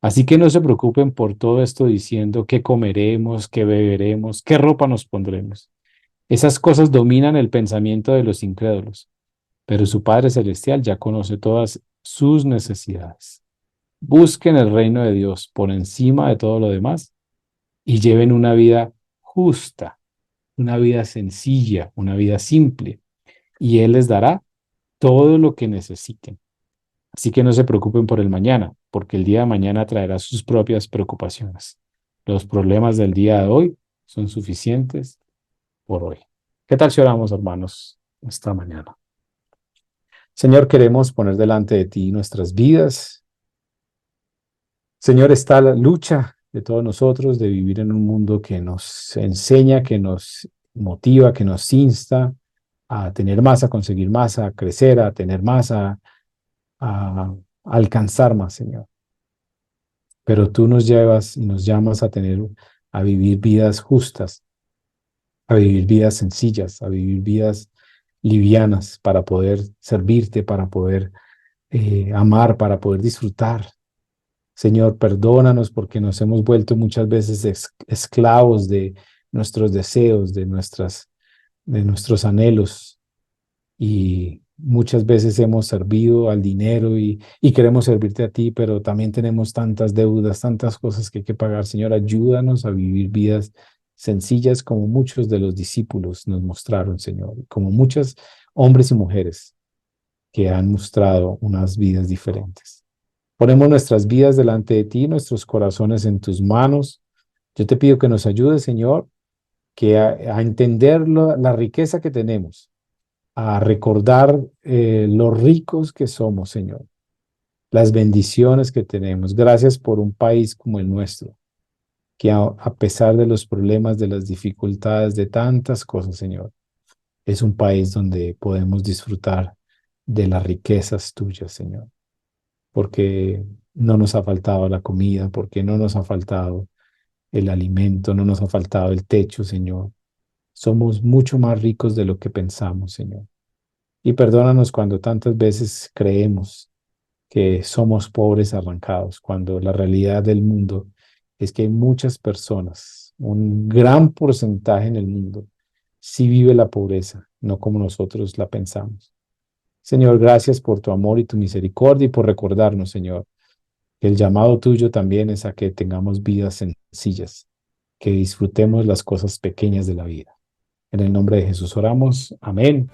Speaker 1: Así que no se preocupen por todo esto diciendo qué comeremos, qué beberemos, qué ropa nos pondremos. Esas cosas dominan el pensamiento de los incrédulos, pero su Padre Celestial ya conoce todas sus necesidades. Busquen el reino de Dios por encima de todo lo demás y lleven una vida justa, una vida sencilla, una vida simple, y Él les dará todo lo que necesiten. Así que no se preocupen por el mañana, porque el día de mañana traerá sus propias preocupaciones. Los problemas del día de hoy son suficientes por hoy. ¿Qué tal si oramos, hermanos, esta mañana? Señor, queremos poner delante de ti nuestras vidas. Señor, está la lucha de todos nosotros de vivir en un mundo que nos enseña, que nos motiva, que nos insta a tener más, a conseguir más, a crecer, a tener más, a alcanzar más, Señor. Pero tú nos llevas y nos llamas a vivir vidas justas, a vivir vidas sencillas, a vivir vidas livianas para poder servirte, para poder amar, para poder disfrutar. Señor, perdónanos porque nos hemos vuelto muchas veces esclavos de nuestros deseos, de nuestros anhelos, y muchas veces hemos servido al dinero y queremos servirte a ti, pero también tenemos tantas deudas, tantas cosas que hay que pagar. Señor, ayúdanos a vivir vidas sencillas como muchos de los discípulos nos mostraron, Señor, como muchos hombres y mujeres que han mostrado unas vidas diferentes. Ponemos nuestras vidas delante de ti, nuestros corazones en tus manos. Yo te pido que nos ayudes, Señor, que a entender la riqueza que tenemos, a recordar lo ricos que somos, Señor, las bendiciones que tenemos. Gracias por un país como el nuestro, que a pesar de los problemas, de las dificultades, de tantas cosas, Señor, es un país donde podemos disfrutar de las riquezas tuyas, Señor, porque no nos ha faltado la comida, porque no nos ha faltado el alimento, no nos ha faltado el techo, Señor. Somos mucho más ricos de lo que pensamos, Señor. Y perdónanos cuando tantas veces creemos que somos pobres arrancados, cuando la realidad del mundo es que hay muchas personas, un gran porcentaje en el mundo, sí vive la pobreza, no como nosotros la pensamos. Señor, gracias por tu amor y tu misericordia y por recordarnos, Señor, que el llamado tuyo también es a que tengamos vidas sencillas, que disfrutemos las cosas pequeñas de la vida. En el nombre de Jesús oramos. Amén.